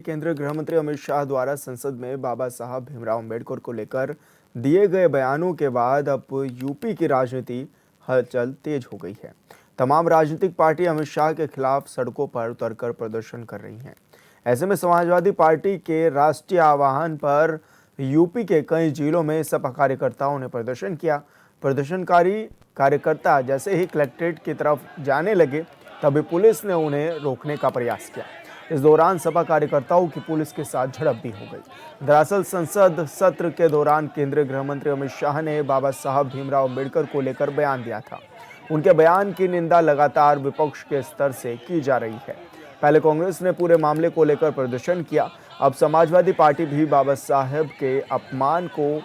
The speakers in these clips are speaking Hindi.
केंद्रीय गृह मंत्री अमित शाह द्वारा संसद में बाबा साहब भीमराव अंबेडकर को लेकर दिए गए बयानों के बाद अब यूपी की राजनीति हलचल तेज हो गई है। तमाम राजनीतिक पार्टी अमित शाह के खिलाफ सड़कों पर उतरकर प्रदर्शन कर रही हैं। ऐसे में समाजवादी पार्टी के राष्ट्रीय आह्वान पर यूपी के कई जिलों में सपा कार्यकर्ताओं ने प्रदर्शन किया। प्रदर्शनकारी कार्यकर्ता जैसे ही कलेक्ट्रेट की तरफ जाने लगे तभी पुलिस ने उन्हें रोकने का प्रयास किया। इस दौरान सपा कार्यकर्ताओं की पुलिस के साथ झड़प भी हो गई। दरअसल संसद सत्र के दौरान केंद्रीय गृह मंत्री अमित शाह ने बाबा साहब भीमराव अंबेडकर को लेकर बयान दिया था। उनके बयान की निंदा लगातार विपक्ष के स्तर से की जा रही है। पहले कांग्रेस ने पूरे मामले को लेकर प्रदर्शन किया, अब समाजवादी पार्टी भी बाबा साहब के अपमान को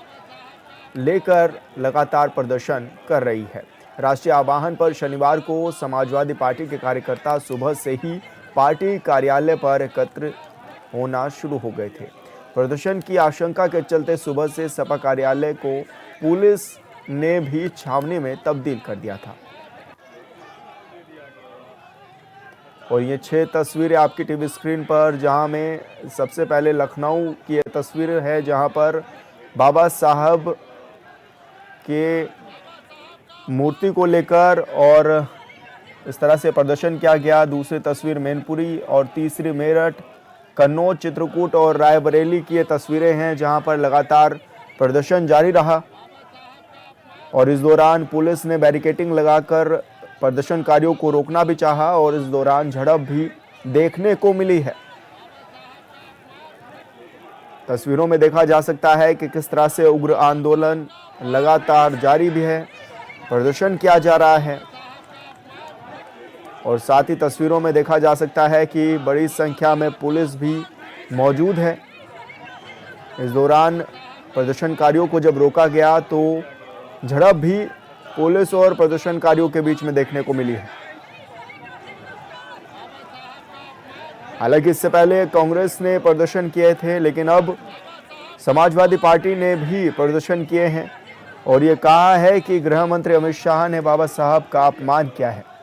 लेकर लगातार प्रदर्शन कर रही है। राष्ट्रीय आह्वान पर शनिवार को समाजवादी पार्टी के कार्यकर्ता सुबह से ही पार्टी कार्यालय पर एकत्र होना शुरू हो गए थे। प्रदर्शन की आशंका के चलते सुबह से सपा कार्यालय को पुलिस ने भी छावनी में तब्दील कर दिया था। और ये 6 तस्वीरें आपकी टीवी स्क्रीन पर, जहां में सबसे पहले लखनऊ की तस्वीर है, जहां पर बाबा साहब के मूर्ति को लेकर और इस तरह से प्रदर्शन किया गया। दूसरी तस्वीर मैनपुरी और तीसरी मेरठ, कन्नौज, चित्रकूट और रायबरेली की ये तस्वीरें हैं, जहां पर लगातार प्रदर्शन जारी रहा और इस दौरान पुलिस ने बैरिकेडिंग लगाकर प्रदर्शनकारियों को रोकना भी चाहा और इस दौरान झड़प भी देखने को मिली है। तस्वीरों में देखा जा सकता है कि किस तरह से उग्र आंदोलन लगातार जारी भी है, प्रदर्शन किया जा रहा है और साथ ही तस्वीरों में देखा जा सकता है कि बड़ी संख्या में पुलिस भी मौजूद है। इस दौरान प्रदर्शनकारियों को जब रोका गया तो झड़प भी पुलिस और प्रदर्शनकारियों के बीच में देखने को मिली है। हालांकि इससे पहले कांग्रेस ने प्रदर्शन किए थे, लेकिन अब समाजवादी पार्टी ने भी प्रदर्शन किए हैं और ये कहा है कि गृह मंत्री अमित शाह ने बाबा साहब का अपमान किया है।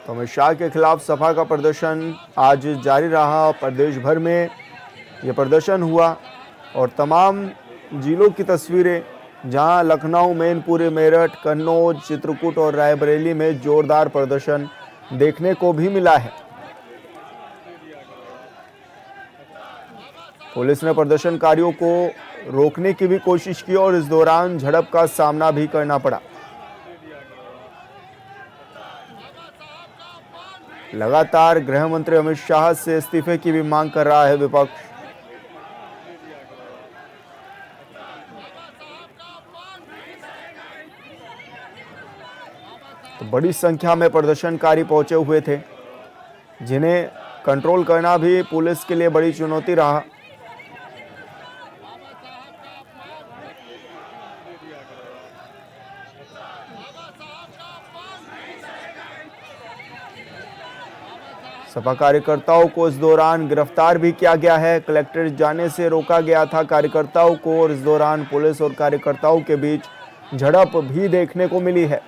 तो अमित शाह के खिलाफ सपा का प्रदर्शन आज जारी रहा। प्रदेश भर में ये प्रदर्शन हुआ और तमाम जिलों की तस्वीरें, जहां लखनऊ, मैनपुरी, मेरठ, कन्नौज, चित्रकूट और रायबरेली में जोरदार प्रदर्शन देखने को भी मिला है। पुलिस ने प्रदर्शनकारियों को रोकने की भी कोशिश की और इस दौरान झड़प का सामना भी करना पड़ा। लगातार गृह मंत्री अमित शाह से इस्तीफे की भी मांग कर रहा है विपक्ष। तो बड़ी संख्या में प्रदर्शनकारी पहुंचे हुए थे, जिन्हें कंट्रोल करना भी पुलिस के लिए बड़ी चुनौती रहा। सपा कार्यकर्ताओं को इस दौरान गिरफ्तार भी किया गया है। कलेक्ट्रेट जाने से रोका गया था कार्यकर्ताओं को और इस दौरान पुलिस और कार्यकर्ताओं के बीच झड़प भी देखने को मिली है।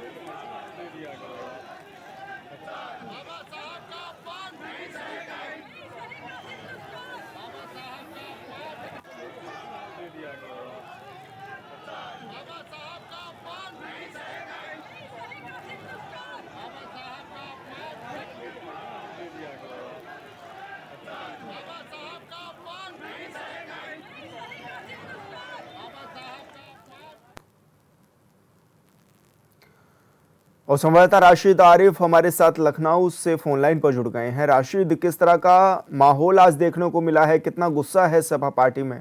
और संवाददाता राशिद आरिफ हमारे साथ लखनऊ से फोन लाइन पर जुड़ गए हैं। राशिद, किस तरह का माहौल आज देखने को मिला है, कितना गुस्सा है सपा पार्टी में?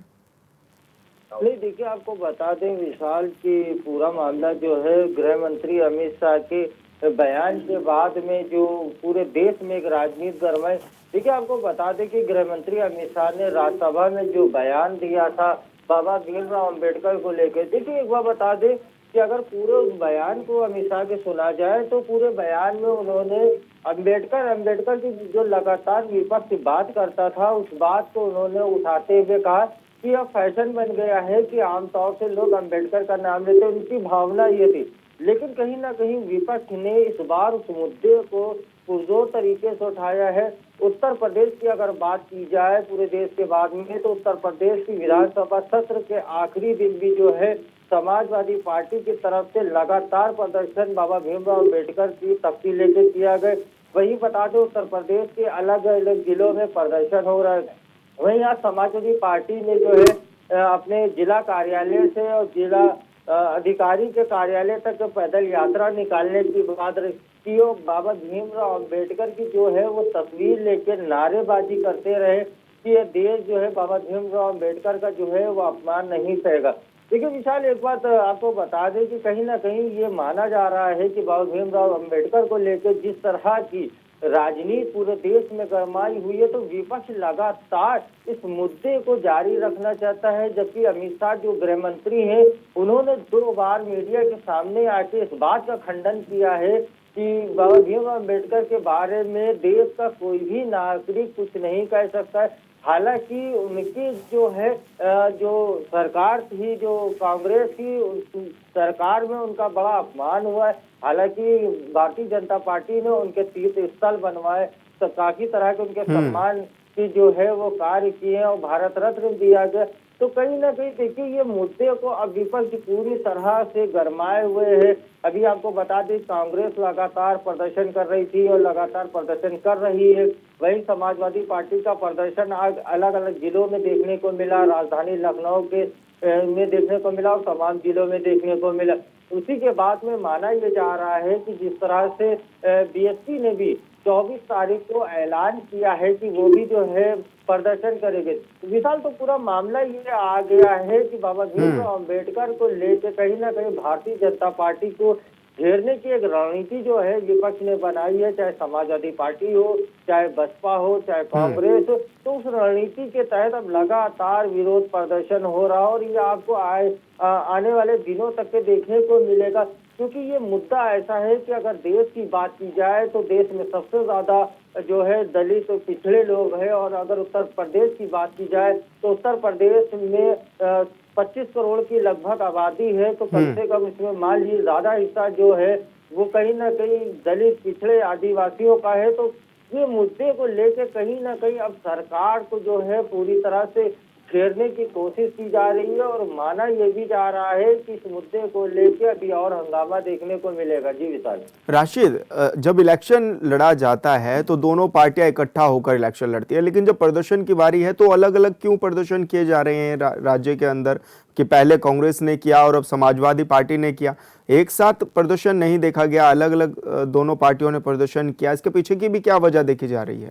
नहीं, देखिए, आपको बता दें विशाल की पूरा मामला जो है गृह मंत्री अमित शाह के बयान के बाद में जो पूरे देश में एक राजनीति गर्म है। देखिए, आपको बता दें कि गृह मंत्री अमित शाह ने राज्यसभा में जो बयान दिया था बाबा भीमराव अंबेडकर को लेकर, देखिए एक बार बता दें कि अगर पूरे उस बयान को अमित शाह के सुना जाए तो पूरे बयान में उन्होंने अंबेडकर की जो लगातार विपक्ष बात करता था, उस बात को उन्होंने उठाते हुए कहा कि अब फैशन बन गया है कि आमतौर से लोग अंबेडकर का नाम लेते। उनकी भावना ये थी लेकिन कहीं ना कहीं विपक्ष ने इस बार उस मुद्दे को पुरजोर तरीके से उठाया है। उत्तर प्रदेश की अगर बात की जाए पूरे देश के बाद में, तो उत्तर प्रदेश की विधानसभा सत्र के आखिरी दिन भी जो है समाजवादी पार्टी की तरफ से लगातार प्रदर्शन बाबा भीमराव अम्बेडकर की तख्ती लेके किया गया। वही बता दें, उत्तर प्रदेश के अलग अलग जिलों में प्रदर्शन हो रहा है। वहीं आज समाजवादी पार्टी ने जो है अपने जिला कार्यालय से और जिला अधिकारी के कार्यालय तक पैदल यात्रा निकालने की बात रखी और बाबा भीमराव अम्बेडकर की जो है वो तस्वीर लेकर नारेबाजी करते रहे कि ये देश जो है बाबा भीमराव अम्बेडकर का जो है वो अपमान नहीं सहेगा। देखिए विशाल, एक बात आपको बता दें कि कहीं ना कहीं ये माना जा रहा है कि बाबा भीमराव अम्बेडकर को लेकर जिस तरह की राजनीति पूरे देश में गरमाई हुई है, तो विपक्ष लगातार इस मुद्दे को जारी रखना चाहता है। जबकि अमित शाह जो गृह मंत्री हैं, उन्होंने 2 बार मीडिया के सामने आके इस बात का खंडन किया है कि बाबा भीमराव अम्बेडकर के बारे में देश का कोई भी नागरिक कुछ नहीं कह सकता है। हालांकि उनकी जो है जो सरकार थी, जो कांग्रेस की, उस सरकार में उनका बड़ा अपमान हुआ है। हालांकि भारतीय जनता पार्टी ने उनके तीर्थ स्थल बनवाए, तो काफी तरह के उनके सम्मान की जो है वो कार्य किए और भारत रत्न दिया गया। तो कहीं ना कहीं देखिए ये मुद्दे को अब विपक्ष पूरी तरह से गरमाए हुए है। अभी आपको बता दें, कांग्रेस लगातार प्रदर्शन कर रही थी और लगातार प्रदर्शन कर रही है। वहीं समाजवादी पार्टी का प्रदर्शन आज अलग अलग जिलों में देखने को मिला, राजधानी लखनऊ के में देखने को मिला और तमाम जिलों में देखने को मिला। उसी के बाद में माना यह जा रहा है कि जिस तरह से बीएसपी ने भी 24 तारीख को ऐलान किया है कि वो भी जो है प्रदर्शन करेंगे। विशाल, तो पूरा मामला ये आ गया है कि बाबा भीमराव अम्बेडकर को लेकर कहीं ना कहीं भारतीय जनता पार्टी को घेरने की एक रणनीति जो है विपक्ष ने बनाई है, चाहे समाजवादी पार्टी हो, चाहे बसपा हो, चाहे कांग्रेस हो। तो उस रणनीति के तहत अब लगातार विरोध प्रदर्शन हो रहा है और ये आपको आने वाले दिनों तक के देखने को मिलेगा। क्योंकि ये मुद्दा ऐसा है कि अगर देश की बात की जाए तो देश में सबसे ज्यादा जो है दलित और पिछड़े लोग हैं, और अगर उत्तर प्रदेश की बात की जाए तो उत्तर प्रदेश में 25 करोड़ की लगभग आबादी है। तो कम से कम इसमें मान लीजिए ज्यादा हिस्सा जो है वो कहीं ना कहीं दलित, पिछड़े, आदिवासियों का है। तो ये मुद्दे को लेकर कहीं ना कहीं अब सरकार को जो है पूरी तरह से घेरने की कोशिश की जा रही है और माना यह भी जा रहा है कि इस मुद्दे को लेकर अभी और हंगामा देखने को मिलेगा। जी विशाल। राशिद, जब इलेक्शन लड़ा जाता है तो दोनों पार्टियां इकट्ठा होकर इलेक्शन लड़ती है, लेकिन जब प्रदर्शन की बारी है तो अलग अलग क्यों प्रदर्शन किए जा रहे हैं राज्य के अंदर, कि पहले कांग्रेस ने किया और अब समाजवादी पार्टी ने किया? एक साथ प्रदर्शन नहीं देखा गया, अलग अलग दोनों पार्टियों ने प्रदर्शन किया। इसके पीछे की भी क्या वजह देखी जा रही है?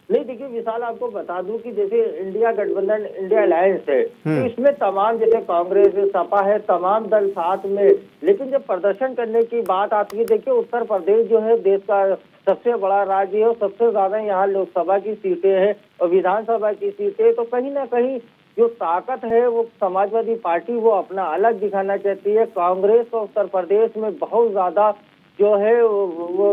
नहीं देखिए विशाल, आपको बता दूं कि जैसे इंडिया गठबंधन, इंडिया अलायंस है, तो इसमें तमाम जैसे कांग्रेस, सपा है, तमाम दल साथ में। लेकिन जब प्रदर्शन करने की बात आती है, देखिए उत्तर प्रदेश जो है देश का सबसे बड़ा राज्य है और सबसे ज्यादा यहाँ लोकसभा की सीटें हैं और विधानसभा की सीटें। तो कहीं ना कहीं जो ताकत है वो समाजवादी पार्टी वो अपना अलग दिखाना चाहती है। कांग्रेस को उत्तर प्रदेश में बहुत ज्यादा जो है वो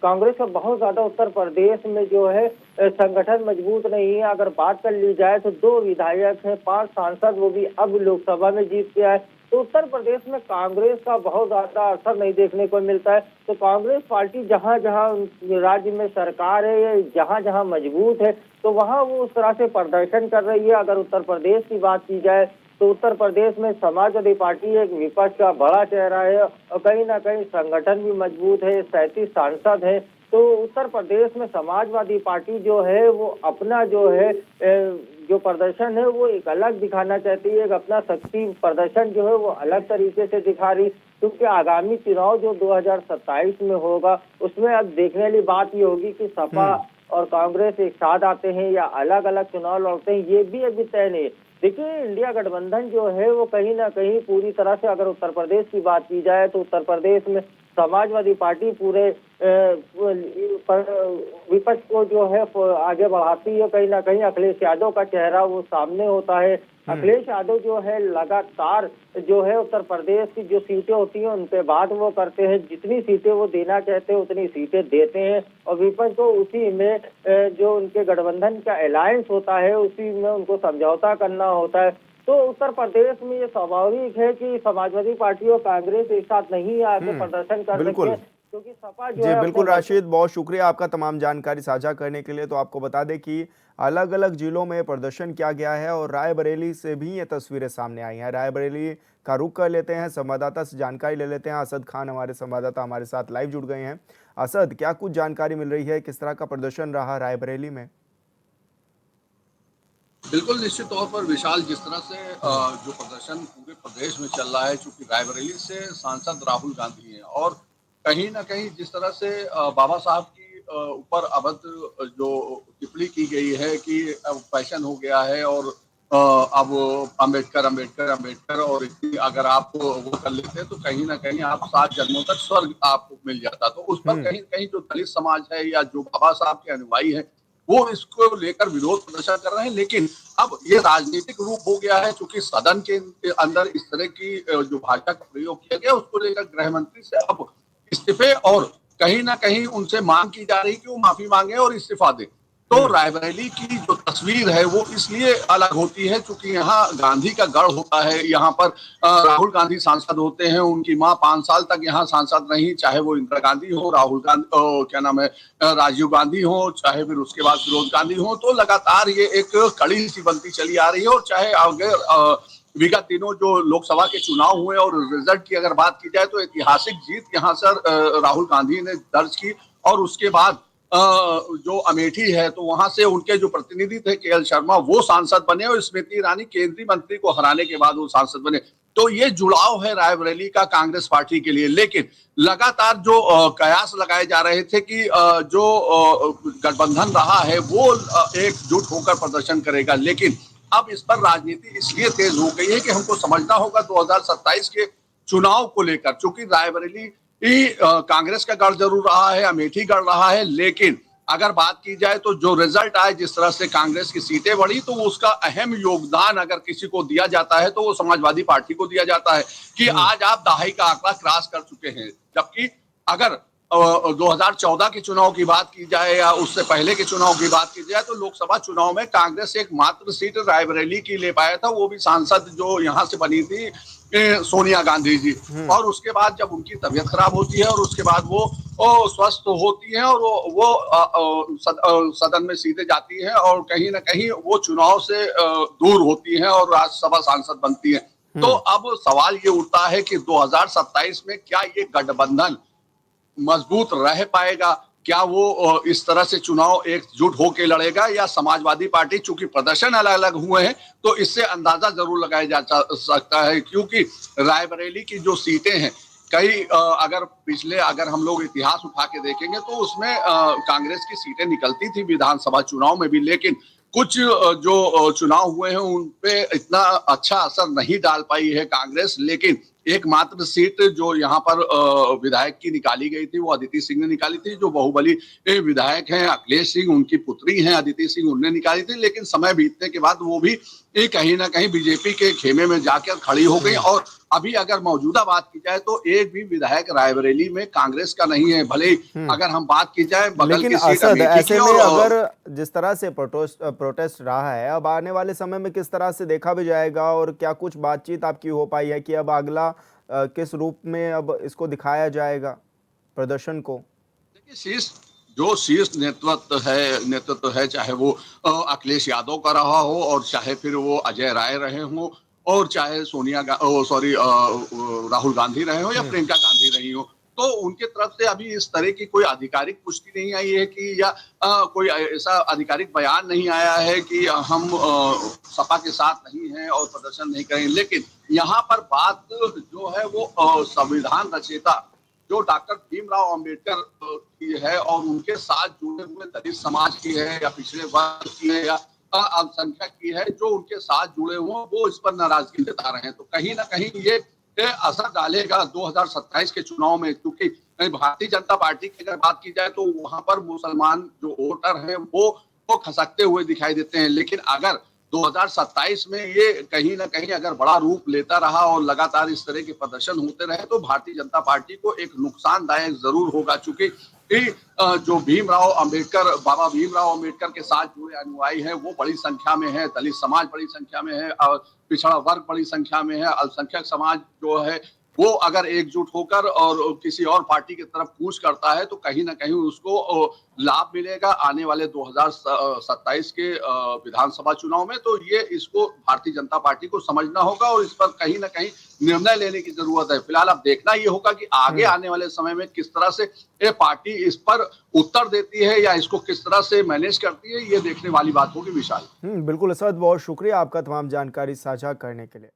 कांग्रेस का बहुत ज्यादा उत्तर प्रदेश में जो है संगठन मजबूत नहीं है। अगर बात कर ली जाए तो 2 विधायक हैं, 5 सांसद, वो भी अब लोकसभा में जीत के आए। तो उत्तर प्रदेश में कांग्रेस का बहुत ज्यादा असर नहीं देखने को मिलता है। तो कांग्रेस पार्टी जहां जहां राज्य में सरकार है या जहां जहां मजबूत है, तो वहां वो उस तरह से प्रदर्शन कर रही है। अगर उत्तर प्रदेश की बात की जाए तो उत्तर प्रदेश में समाजवादी पार्टी एक विपक्ष का बड़ा चेहरा है और कहीं ना कहीं संगठन भी मजबूत है, 37 सांसद है। तो उत्तर प्रदेश में समाजवादी पार्टी जो है वो अपना जो है जो प्रदर्शन है वो एक अलग दिखाना चाहती है, एक अपना शक्ति प्रदर्शन जो है वो अलग तरीके से दिखा रही। क्योंकि आगामी चुनाव जो 2027 में होगा उसमें अब देखने वाली बात ये होगी कि सपा और कांग्रेस एक साथ आते हैं या अलग अलग चुनाव लड़ते हैं, ये भी अभी तय नहीं है। देखिए इंडिया गठबंधन जो है वो कहीं ना कहीं पूरी तरह से, अगर उत्तर प्रदेश की बात की जाए तो उत्तर प्रदेश में समाजवादी पार्टी पूरे विपक्ष को जो है आगे बढ़ाती है। कहीं ना कहीं अखिलेश यादव का चेहरा वो सामने होता है। अखिलेश यादव जो है लगातार जो है उत्तर प्रदेश की जो सीटें होती हैं उन पे बात वो करते हैं, जितनी सीटें वो देना चाहते हैं उतनी सीटें देते हैं और विपक्ष को उसी में जो उनके गठबंधन का अलायंस होता है उसी में उनको समझौता करना होता है। तो उत्तर प्रदेश में ये स्वाभाविक है कि समाजवादी पार्टी और कांग्रेस एक साथ नहीं आके प्रदर्शन कर सकते बिल्कुल। हैं, क्योंकि सपा जो जी, है अपने बिल्कुल वर्चस्व। राशिद, बहुत शुक्रिया आपका तमाम जानकारी साझा करने के लिए। तो आपको बता दें कि अलग-अलग जिलों में प्रदर्शन किया गया है और रायबरेली से भी ये तस्वीरें सामने आई हैं। रायबरेली का रुख कर लेते हैं, संवाददाता से जानकारी ले लेते हैं। असद खान हमारे संवाददाता हमारे साथ लाइव जुड़ गए हैं। असद, क्या कुछ जानकारी मिल रही है, किस तरह का प्रदर्शन रहा रायबरेली में? बिल्कुल, निश्चित तौर पर विशाल, जिस तरह से जो प्रदर्शन पूरे प्रदेश में चल रहा है, चूँकि रायबरेली से सांसद राहुल गांधी हैं और कहीं न कहीं जिस तरह से बाबा साहब की ऊपर अभद्र जो टिप्पणी की गई है कि अब फैशन हो गया है और अब अम्बेडकर, अम्बेडकर, अम्बेडकर, और इतनी अगर आप वो कर लेते हैं तो कहीं न कहीं आप 7 जन्मों तक स्वर्ग आपको मिल जाता। तो उस पर हुँ, कहीं न कहीं जो दलित समाज है या जो बाबा साहब के अनुयायी हैं, वो इसको लेकर विरोध प्रदर्शन कर रहे हैं। लेकिन अब ये राजनीतिक रूप हो गया है, चूंकि सदन के अंदर इस तरह की जो भाषा का प्रयोग किया गया, उसको लेकर गृह मंत्री से अब इस्तीफे और कहीं ना कहीं उनसे मांग की जा रही कि वो माफी मांगे और इस्तीफा दें। तो हुँ, रायबरेली की जो तस्वीर है वो इसलिए अलग होती है क्योंकि यहाँ गांधी का गढ़ होता है। यहाँ पर राहुल गांधी सांसद होते हैं, उनकी माँ 5 साल तक यहाँ सांसद रही, चाहे वो इंदिरा गांधी हो, राहुल गांधी, क्या नाम है, राजीव गांधी हो, चाहे फिर उसके बाद फिरोज गांधी हो। तो लगातार ये एक कड़ी सी बनती चली आ रही है। और चाहे अगर विगत दिनों जो लोकसभा के चुनाव हुए और रिजल्ट की अगर बात की जाए तो ऐतिहासिक जीत यहाँ सर राहुल गांधी ने दर्ज की। और उसके बाद जो अमेठी है तो वहां से उनके जो प्रतिनिधि थे केएल शर्मा, वो सांसद बने और स्मृति ईरानी केंद्रीय मंत्री को हराने के बाद वो सांसद बने। तो ये जुड़ाव है रायबरेली का कांग्रेस पार्टी के लिए। लेकिन लगातार जो कयास लगाए जा रहे थे कि जो गठबंधन रहा है वो एकजुट होकर प्रदर्शन करेगा, लेकिन अब इस पर राजनीति इसलिए तेज हो गई है कि हमको समझना होगा 2027 के चुनाव को लेकर। चूंकि रायबरेली कांग्रेस का गढ़ जरूर रहा है, अमेठी गढ़ रहा है, लेकिन अगर बात की जाए तो जो रिजल्ट आए, जिस तरह से कांग्रेस की सीटें बढ़ी, तो उसका अहम योगदान अगर किसी को दिया जाता है तो वो समाजवादी पार्टी को दिया जाता है कि हुँ, आज आप दहाई का आंकड़ा क्रॉस कर चुके हैं। जबकि अगर 2014 के चुनाव की बात की जाए या उससे पहले के चुनाव की बात की जाए तो लोकसभा चुनाव में कांग्रेस एक मात्र सीट रायबरेली की ले पाया था, वो भी सांसद जो यहाँ से बनी थी सोनिया गांधी जी। हुँ, और उसके बाद जब उनकी तबीयत खराब होती है और उसके बाद वो स्वस्थ होती है और वो सदन में सीधे जाती है और कहीं ना कहीं वो चुनाव से दूर होती है और राज्यसभा सांसद बनती है। तो हुँ, अब सवाल ये उठता है कि 2027 में क्या ये गठबंधन मजबूत रह पाएगा? क्या वो इस तरह से चुनाव एकजुट होकर लड़ेगा, या समाजवादी पार्टी, चूंकि प्रदर्शन अलग अलग हुए हैं तो इससे अंदाजा जरूर लगाया जा सकता है। क्योंकि रायबरेली की जो सीटें हैं, कई अगर पिछले अगर हम लोग इतिहास उठा के देखेंगे तो उसमें कांग्रेस की सीटें निकलती थी विधानसभा चुनाव में भी, लेकिन कुछ जो चुनाव हुए हैं उन पे इतना अच्छा असर नहीं डाल पाई है कांग्रेस। लेकिन एकमात्र सीट जो यहाँ पर विधायक की निकाली गई थी वो अदिति सिंह ने निकाली थी, जो बाहुबली विधायक हैं अखिलेश सिंह, उनकी पुत्री हैं अदिति सिंह, उन्होंने निकाली थी। लेकिन समय बीतने के बाद वो भी कहीं ना कहीं बीजेपी के खेमे में जाकर खड़ी हो गई। हुँ। और अभी अगर मौजूदा बात की जाए तो एक भी विधायक रायबरेली में कांग्रेस का नहीं है। भले हुँ। अगर हम बात की जाए बगल लेकिन की सीट असद, अमेठी की ऐसे में और अगर जिस तरह से प्रोटेस्ट रहा है, अब आने वाले समय में किस तरह से देखा भी जाएगा और क्या कुछ बातचीत आपकी हो पाई है कि अब अगला किस रूप में अब इसको दिखाया जाएगा प्रदर्शन को? देखिए, शीर्ष नेतृत्व है, चाहे वो अखिलेश यादव का रहा हो और चाहे फिर वो अजय राय रहे हो और चाहे राहुल गांधी रहे हो या हुँ, प्रियंका गांधी रही हो। तो उनके तरफ से अभी इस तरह की कोई आधिकारिक पुष्टि नहीं आई है कि या कोई ऐसा आधिकारिक बयान नहीं आया है कि हम सपा के साथ नहीं हैं और प्रदर्शन नहीं करेंगे। लेकिन यहाँ पर बात जो है वो संविधान रचयिता जो डॉक्टर भीमराव अंबेडकर की है और उनके साथ जुड़े हुए दलित समाज की है या पिछड़े वर्ग की है या अल्पसंख्यक की है, जो उनके साथ जुड़े हुए हैं वो इस पर नाराजगी जता रहे हैं। तो कहीं ना कहीं ये असर डालेगा 2027 के चुनाव में। क्योंकि भारतीय जनता पार्टी की अगर बात की जाए तो वहां पर मुसलमान जो वोटर हैं वो खसकते हुए दिखाई देते हैं। लेकिन अगर 2027 में ये कहीं ना कहीं अगर बड़ा रूप लेता रहा और लगातार इस तरह के प्रदर्शन होते रहे तो भारतीय जनता पार्टी को एक नुकसानदायक जरूर होगा। चूंकि कि जो भीमराव अंबेडकर, बाबा भीमराव अंबेडकर के साथ जुड़े अनुयायी हैं वो बड़ी संख्या में है, दलित समाज बड़ी संख्या में है और पिछड़ा वर्ग बड़ी संख्या में है, अल्पसंख्यक समाज जो है वो अगर एकजुट होकर और किसी और पार्टी की तरफ कूच करता है तो कहीं ना कहीं उसको लाभ मिलेगा आने वाले 2027 के विधानसभा चुनाव में। तो ये इसको भारतीय जनता पार्टी को समझना होगा और इस पर कहीं ना कहीं निर्णय लेने की जरूरत है। फिलहाल अब देखना ये होगा कि आगे आने वाले समय में किस तरह से ये पार्टी इस पर उत्तर देती है या इसको किस तरह से मैनेज करती है, ये देखने वाली बात होगी विशाल। बिल्कुल असद, बहुत शुक्रिया आपका तमाम जानकारी साझा करने के लिए।